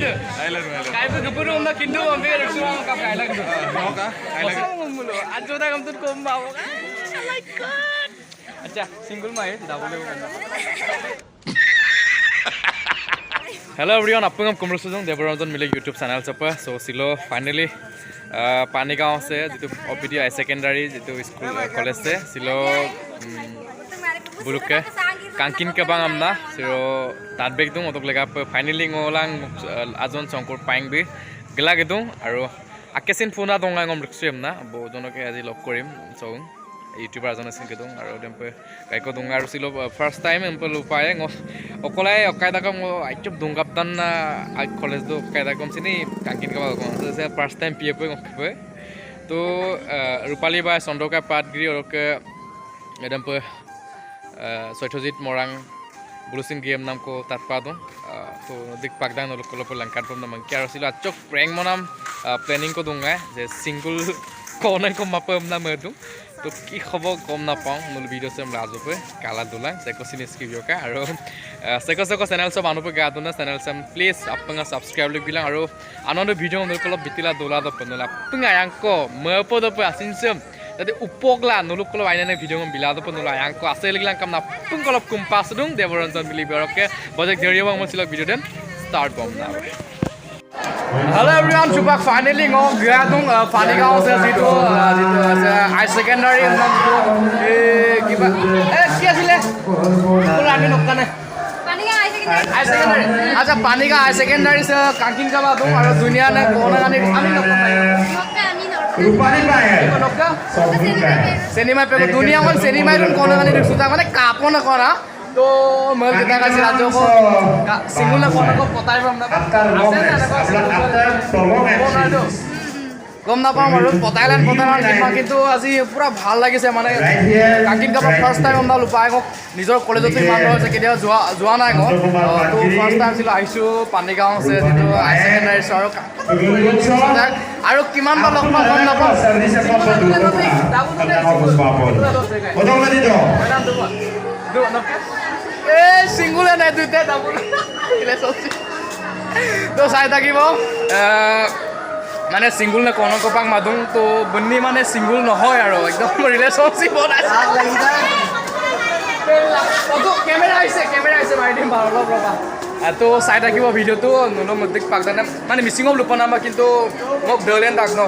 itu. Kayak itu keburu nak kindu ambil semua kap kayak lagi. Mau kah? Kosong mulu. Ajo dah kamu tuh komba. Oh my god. Acha, single mah ya, double level. Hello everyone, आप लोग कमर सुजों देवरंजन मिले YouTube channel चपा so सिलो finally पानी गांव से जितु OPD high secondary जितु school college से सिलो बुलुक के कांकिन के बांग हमना सिलो ताट बेग दूँ मतलब लेगा finally ngolang आजन संकुर पाइंग भी गला के दूँ आरो आकेसिन फोना दोंगा ngom रखसे हमना बो दोनों के आज लॉक करीम so YouTuber आजन ऐसे के दूँ आरो डेम्पे काय को दूँगा आरो सिलो first time एम्पे लुपाए ngो ओकोलाय ओकायदा कम आइचुप दूँगा तन कॉलेज दो ओकायदा कम सिनी कांकिन के बाग कौन से first time पिए पे ngो तो रूपाली बाय संडो का पार्ट गिरी और के डेम्पे सोइथोजित मोरांग बुलुसिन गेम नाम को तात्पा दूँ तो दिख पागदान और लोग को लंकार पम नाम क्या रसिलो अच्छों प्रैंक मनाम प्लानिंग को दूँगा जे सिंगल कौन को मापम नाम दूँ तो की खबर कम ना पाऊँ मूल वीडियो से हम लाजो पे काला दूला सेको सिनेस की वीडियो का आरो सेको चैनल सब आनो पे गा दूँ ना चैनल से प्लीज अपन का सब्सक्राइब लोग बिलांग आरो आनंद वीडियो हम लोग को बितिला दूला तो पनुला पंगा यांको मरपो तो पे आसिंसम jadi upoklah nuluk kalau ainnya video ngambil atau pun nulai yang kuasa lagi langkam na pun kalau kumpas dong dia beronton beli beroknya banyak dari orang masih lagi video dan start bom na. Hello everyone, coba finally ngomong gak dong finally kau situ high secondary gimana? Kia sih le? Kalau ada nukkan ya? High secondary. Aja panik high secondary se kanking ka ba dong, ada dunia nih kona kan ini amin nukkan ya? Rupali पाए cinema पे दुनिया में cinema room कौन है नहीं सुता मैंने कापो ना कौन तो मैं कितना का सिराजो को सिंगल ना कौन को पता है हम ना गम ना पाऊँ और पता है কিন্তু আজি পুরা ভাল লাগিছে মানে কাকিন का ফার্স্ট টাইম আমরা লুপাই গো নিজৰ কলেজত ইমান হৈছে কেতিয়া যোৱা নাই গো তো ফাৰ্স্ট টাইম ছিল আইছো পানীগাঁও আছে যেটো হাই সেকেন্ডাৰী সৰ আৰু কিমান বা লগ পাম না পাম এ সিঙ্গল নাই দুইটা ডাবল রিলেশনশিপ তো চাই থাকিব মানে সিঙ্গল না কোনো কপাক মাদুং তো বন্নি মানে সিঙ্গল নহয় আৰু একদম ৰিলেশনশিপত আছে তো ক্যামেৰা আইছে মাই দিম ভালো ৰবা তো চাই থাকিব ভিডিওটো নুনো মদ্দিক পাকদানে মানে মিসিং অফ লুপনামা কিন্তু মোক দলেন দাক ন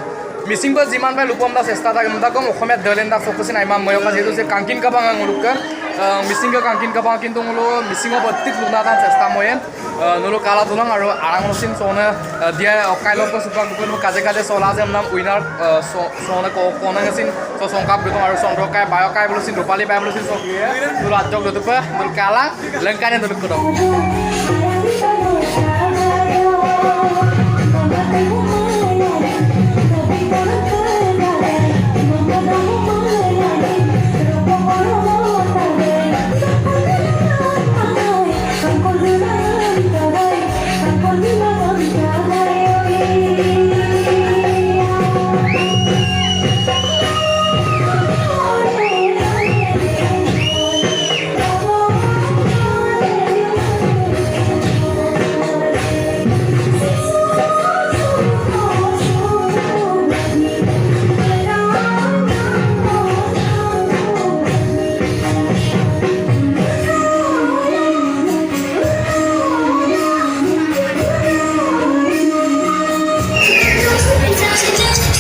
মিসিং ব যিমান বাই লুপম দা চেষ্টা দাক নদাকম অসমীয়া দলেন দা ফোকাস নাই মা ময়কা যেটো যে কাংকিন কাবাং মুলুকা মিসিং কা কাংকিন কাবাং কিন্তু মুলো মিসিং অফ অত্তিক লুনা দা চেষ্টা ময়ে নুলো কালা দুলং আৰু আৰাংলসিন সোনে দিয়া অকাইলক সুপাং কোনো কাজে কাজে চলা যে নাম উইনার সোনে কোনাগিন তো সংকাপ গতো আৰু চন্দ্ৰকাই বায়কাই বলছিন ৰূপালী বাই বলছিন সব দুল আজক দতপা দুল কালা লংকানে দুল কদম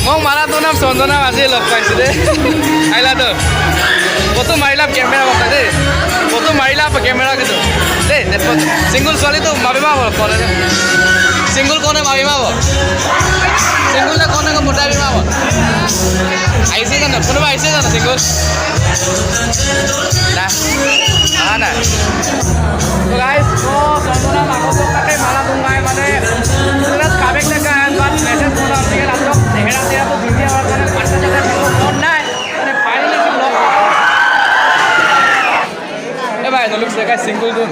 Mong malah tuh nam sondona masih lepas sih deh. Ayolah tuh. Foto marilah kamera apa deh? Foto marilah apa kamera gitu? Deh, dapat single soal itu mabi mau kalau ada. Single kau mabi mau? Single nya kau nak muda mabi mau? Aisy kan? Pun apa aisy kan single? Nah, ada. So guys, sondona aku tuh pakai malah tuh nggak mana? Terus kabek kan, buat message pun tinggal langsung. Hera तेरा तो दुनिया और करने पड़ता जगह तो कौन ना है अरे फाइनली तुम लोग ए भाई तो लुक से का सिंगल दून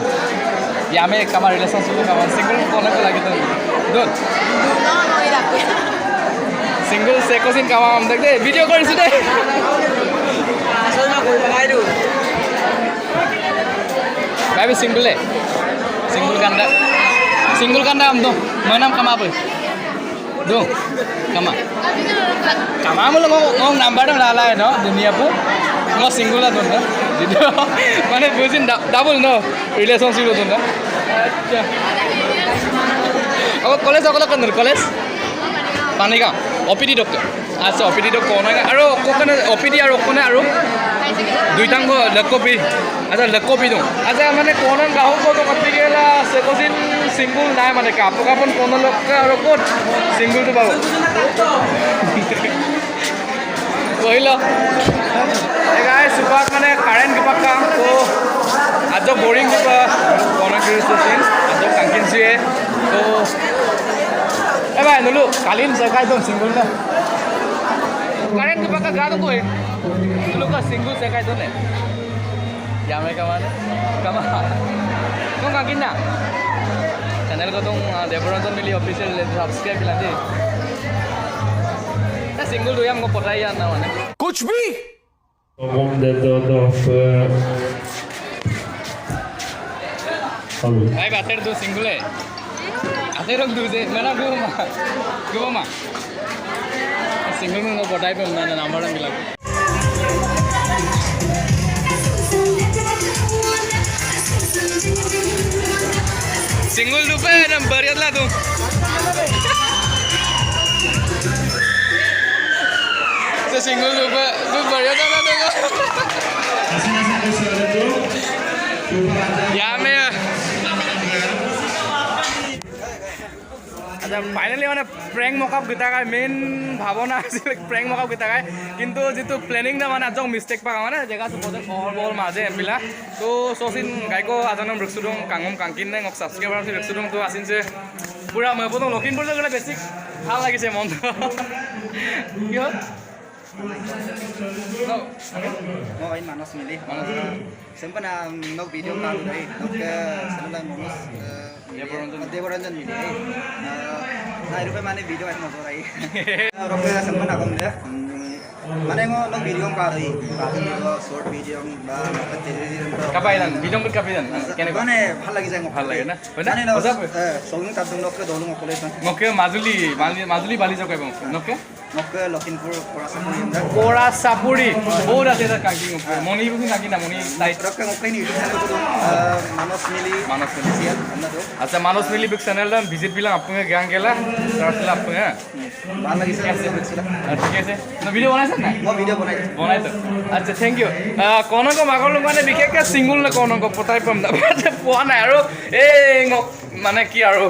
या में कमा रिलेशनशिप का सिंगल कौन को लगे तो दून नो इरा सिंगल से को सिन कमा हम देख दे वीडियो कॉल से दे असल में कोई लगाई दू भाई भी सिंगल है सिंगल गंदा single kan dalam tuh. Mana kama apa? Tuh, kama. Kama mo lang ngong number ng lalay no, dunia po. Ngong single lah tuh, jadi mana busin double no relationship tuh na. Acha. Ako college ako kan college. Panigaon OPD doctor. Acha OPD doctor kono na. Aro kokone OPD aro kokone aro. দুইটাংগ লকপি আচ্ছা লকপি দিওঁ আচ্ছা মানে কোন গ্ৰাহকটো কাটিগেলা সেকোজিন single নাই মানে কাপোৰ কাপোৰ কোন লোক আৰু ক'ত সিঙ্গলটো পাব কইল এ গাইস সুপাত মানে কারেন্ট কিবা কাম তো আজ বোরিং কিবা কোন কিরসিন আজ কাঙ্কিনসিয়ে তো এ ভাই নলু কালিন সকাই তো সিঙ্গল না কারেন্ট কিবা কা গাটো কই Dulu kok single saya kayak itu nih. Ya mereka mana? Kamu? Kau kakin na? Channel ko tong Devaranjan Mili official subscribe nanti. Nah single tuh yang mau potaya namanya. Kuch bhi? Om the thought of Baik, ater tuh single ya. Ater orang tuh sih, mana gua mah. Single mau potaya pun mana nama orang bilang. Single lupa dan bariat lah tuh. Single lupa, tuh bariat apa tuh? Ya me. Ada finally mana prank mockup kita kan main भावना আছিল prank mockup kita kan কিন্তু যেটো planning না মানে আজক mistake পা মানে জায়গা সুপদে বল মাঝে এমবিলা তো সোসিন গাইকো আজনম রক্সুদং কাঙ্গম কাঙ্কিন নাই মোক সাবস্ক্রাইবার আছে রক্সুদং তো আসিন যে পুরা মবদং লখিমপুর গলে বেসিক ভাল লাগিছে মন কি হল No. Oh, ini Manos Mili. Sempena nok video kali dari nok sebelah Manos Devaranjan Mili. Nah, itu mana video yang mau torai. Roke sempena kamu deh. Mana nok video kali. Kali short video ba Kapailan, video berkapailan. Kene Mana ভাল লাগিছে মোক. ভাল লাগে না? Mana nok soging tabung nok dolung okole tan. Ngoke Majuli বালি জকাই বং নকে Nok Lakhimpur Porasapuri. Pora Sapuri. Ora seda kaki ngoke. Moni bukin kaki na moni site. Roke ngoke ni YouTube channel ko Manos Mili. Manos Mili sial anda tuh. আচ্ছা মানস মিলি book channel দান visit বিলা আপনি গান গেলা তারপরে আপনি ভাল লাগিছে দেখছিলা। ঠিক আছে না ভিডিও বানাইছেন না মই ভিডিও বনাই বনাইছো আচ্ছা থ্যাংক ইউ কোনক মাগল মানে বিশেষকে সিঙ্গল না কোনক পতাই পাম না পোৱা নাই আৰু এই মানে কি আৰু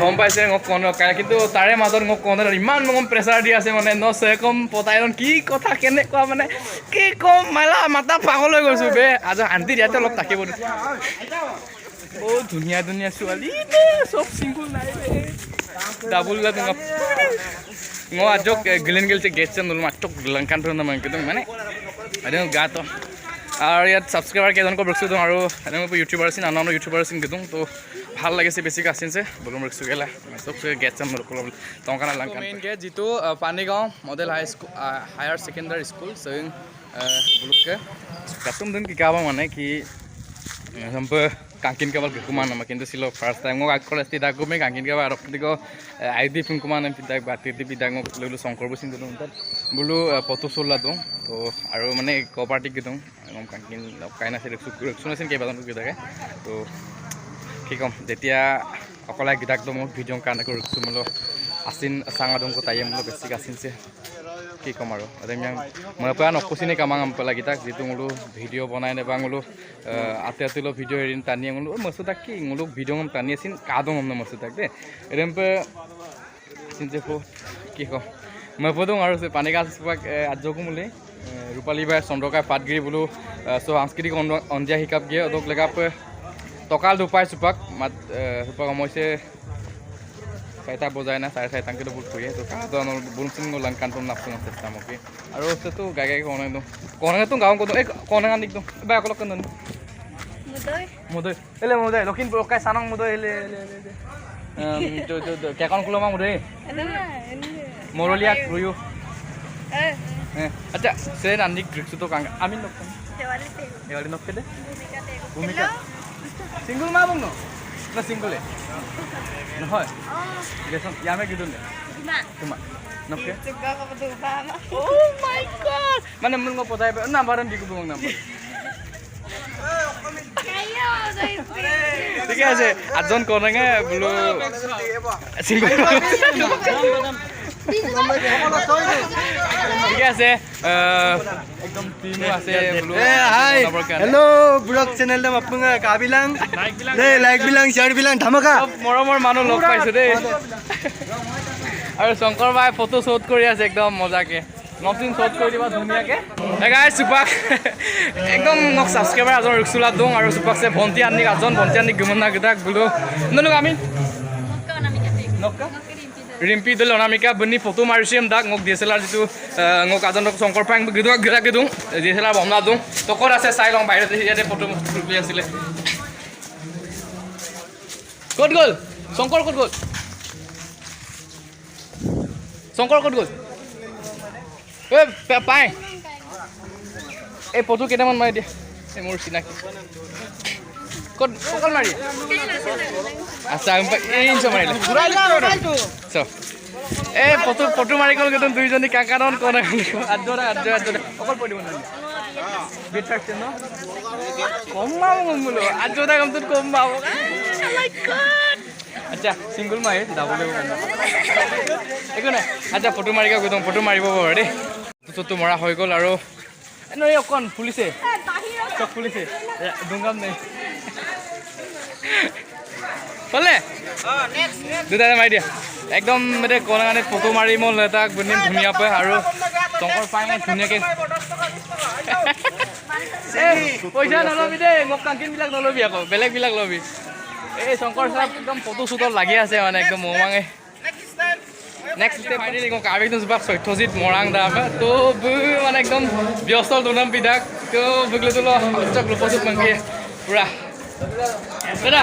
গম পাইছে মোক কোন কিন্তু তাৰে মাজত মোক কোন ইমান মোক প্ৰেছাৰ দি আছে মানে নছে কম পতাইন কি কথা কেনেকুৱা মানে কি কম মালা মাথা পাগল হৈ গৈছো বে আজ শান্তি দিয়াতে অলপ থাকিব ও ধুনীয়া ধুনীয়া ছোৱালী নে সব সিঙ্গল নাই বে ডাবল লা তুমি ngo ajok gelen gelce getchen dulu matok langkan tuh namanya gitu mana ada gato আর ইয়াত সাবস্ক্রাইবার কেজনক ৰখছো তো আৰু এনেকৈ ইউটিউবাৰ আছিল আন ইউটিউবাৰ আছিল কিন্তু তো ভাল লাগিছে বেছিক আছিল বলম ৰখছো গেলা সব গেট চাম ৰকল টংকানা লাংকান মেইন গেট যিটো Panigaon model higher secondary school সং বুলুকে কাতুম দিন কি কাবা মানে কি sampai kangkin kabal ke kumana makin tu silo first time ngok akol esti dagu me kangkin kabal arok tiko ID pun kumana pidak batir di bidang ngok lulu songkor busin tu ntar bulu foto sola tu to aru mana kooperatif gitu ngom kangkin kaina se reksu nasin ke badan kita kan to kikom detia akola gidak tu ngok video kan aku reksu melo asin sangadong ko tayem melo basic asin se কি কম আৰু আমি মই পৰা নকচিনে কামাং পেলা গিটাক যেটো ngulu video বনাই নে bungalow আতে আতেলো ভিডিও এৰিন টানি ngulu মসুদা কি ngulu ভিডিও ngম টানি আছিল কাদং ngম মসুদা দে এরমপে চিন্তে ফো কি কম মই পদং আৰু পানী গাছ পাক আজকু মুলে ৰূপালী বাই চন্দ্ৰকাই পাটগিৰি বলো সো সাংস্কৃতিক অঞ্জিয়া হিকাপ গিয়ে অদক লেগাপ টকাল দুপাই সুপাক মাত সুপাক মইছে Saya bojai na saya tangki tu buat kuya tu kan tu anu belum sih ngulang kantor nafsu nafsu sama oke. Aru itu gaya konon itu gaung konon konon anik tu, baik kalau konon. Mudoi, mudoi, lokin kayak sanang mudoi tu kayak konon kulo mah mudoi. Moroliak ruyu. Acha, saya anik griksi tu kang, amin lokon. Hewali nok kede? Bumika. Single mah bung no? না single নহয় দেচোন ইয়ামে কিদুন দে তোমাক নকে মানে মোৰ মই পতাই number দি দিব মোক নাম্বাৰ ঠিক আছে আঠজন কনেঙে বোলো চিংগল ঠিক আছে একদম টিমো আছে বোলো हेलो ब्लॉग चैनल दम अपना काबिलांग लाइक बिलांग शेयर बिलांग धमाका মৰমৰ মানুহ লগ পাইছো দেই আৰু শংকৰ ভাই ফটো শ্বুট কৰি আছে একদম মজাকে নতুন শ্বুট কৰি দিবা ধুনীয়াকে গাইজ সুপাক একদম মোক ছাবস্ক্ৰাইবাৰ এজন ৰিক্সুলা দিওঁ আৰু সুপাকছে ভণ্টি আনি এজন ভণ্টি আনি গুমনা গীতাক বোলো নলুক আমি ৰিম্পি দল অনামিকা বনি ফটো মাৰিছিম দাক মোক DSLR যিটো মোক এজনক শংকৰ পাং গীতাক গীতাকে দিওঁ DSLR বমনা দিওঁ তো ক'ত আছে চাই লওঁ বাহিৰতে ইয়াতে ফটো তুলি আছিলে ক'ত গ'ল শংকৰ ক'ত গ'ল শংকৰ ক'ত গ'ল পাই এই ফটো কেইটামান মাৰি দিয়া এই মোৰ চিনাকি ক'ত অকল মাৰি আচ্ছা এই ইঞ্চ মাৰিলে এই ফটো মাৰি গ'ল কিন্তু দুইজনী কাকাদন কোন আঠজনে অকল পৰি দিব নোৱাৰি বিট থাকছে ন কম পাব বোলো আঠজনে কামটোত কম পাব আচ্ছা চিংগুল মাৰি যাবলৈ একো নাই আচ্ছা ফটো মাৰি গৈ ফটো মাৰিব বাৰু দেই ফটো মৰা হৈ গ'ল আৰু এই অকণ ফুলিছে চব ফুলিছে দুংগাম নাই হ'লে দুটাতে মাৰি দিয়া একদম মানে কণাগানে ফটো মাৰি মই তাক বনিম ধুনীয়াকৈ আৰু শংকৰ পাই ধুনীয়াকৈ পইচা নল'বি দেই মোক কাংকিনবিলাক নল'বি আকৌ বেলেগবিলাক ল'বি এই শংকৰ চাহ একদম ফটো শ্বুটত লাগি আছে মানে একদম মমাঙে নেক্সট ষ্টেপ ফাইনেলি মই কাৰ্বিকটো জোপাক সত্যজিৎ মৰাং দাম তো মানে একদম ব্যস্ত দুনাম বিধাক তো বুকলে তো চক লোপচুক মাংকি পুৰা দাদা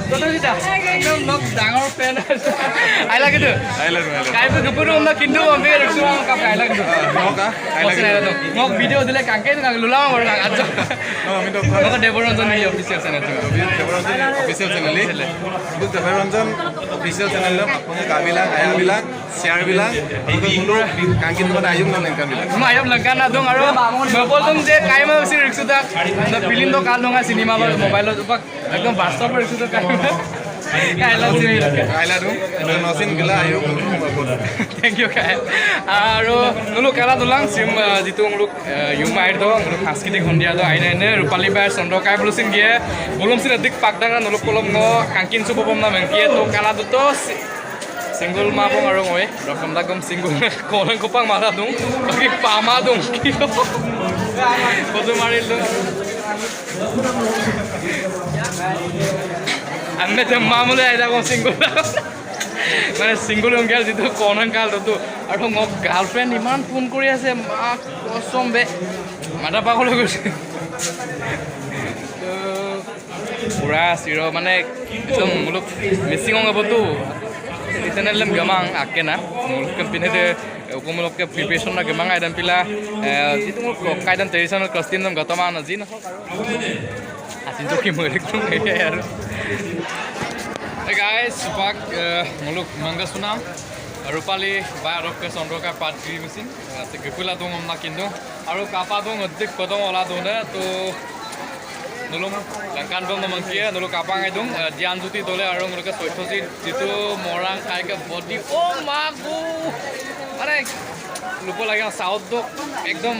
সত্যজিতা একদম মোক ডাঙৰ ফেন আই লাগ ইট কাইবো দুপুৰ মই কিন্তু আমি ৰসুৱা কাপ আই লাগ ইট মোক ভিডিঅ' দিলে কাংকে লুলাও আৰু আজ আমি তো মোক দেৱৰঞ্জন এই official channel official channel Debranjan official channel আপুনি কাবিলাং আয়াবিলাক শ্বেয়াৰ বিলাক কাংকিন দোকান আয়ুম নলেংকান বিলাক মই আয়ুম লংকান না দং আৰু নবল দং যে কাইমা হৈছে ৰিক্সুটা ফিলিম তো কাল দঙা চিনেমা লৈ মোবাইলত একদম বাস্তৱ ৰিক্সুটা কাইলা নচিন গিলা আয়ুম থেংক ইউ কাই আৰু নোলোক খেলা ধূলাং যিটো মোলোক ইউমাইৰ দ মোলোক সাংস্কৃতিক সন্ধিয়া দ আইনে এনে ৰূপালী বাই চন্দ্ৰকাই বুলচিন গিয়ে বুলমচিন অধিক পাকডাঙা নোলোক কলম ন কাংকিন চুপম না মেংকিয়ে তো কালা দুটো single mabong arong oy rakam dagam single kolang kopang mara dung bagi pama dung foto maril dung anne te mamule aida ko single মানে single on girl jitu kolang kal to aru mok girlfriend iman phone kori ase ma kosom be mata pagol হৈ গৈছে pura siro mane ekdom muluk missing ong abotu channel gamang akena muluk pine de ukumulok ke preparation na gamang aidan pila itu muluk kaidan traditional custom nam gatama na jin asin joki muluk tum yaar hey guys bak muluk manga sunam rupali ba rok ke sondro ka part 3 machine ase gepula dong na kindo aru kapa dong odik kodong ola dona to nolong langkan bong mangkia nolong kapang edung dian juti dole arong nolong ke soithosi jitu morang kai ke body oh magu are lupa lagi south dok ekdom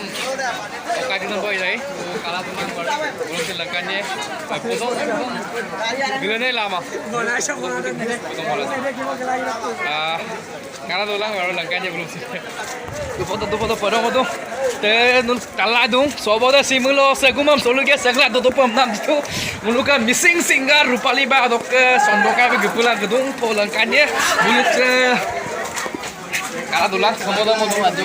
kai kinon boy jai to kala tunang bar bolong ke langkannya podong gilene lama kala dolang baru langkannya belum sih tu foto podong te nun kala dong soboda simulo segumam soluge segla do pam nam itu muluka missing singer rupali ba dok sondoka be gepula gedung polangkannya bulut kala dolang soboda mo do ajo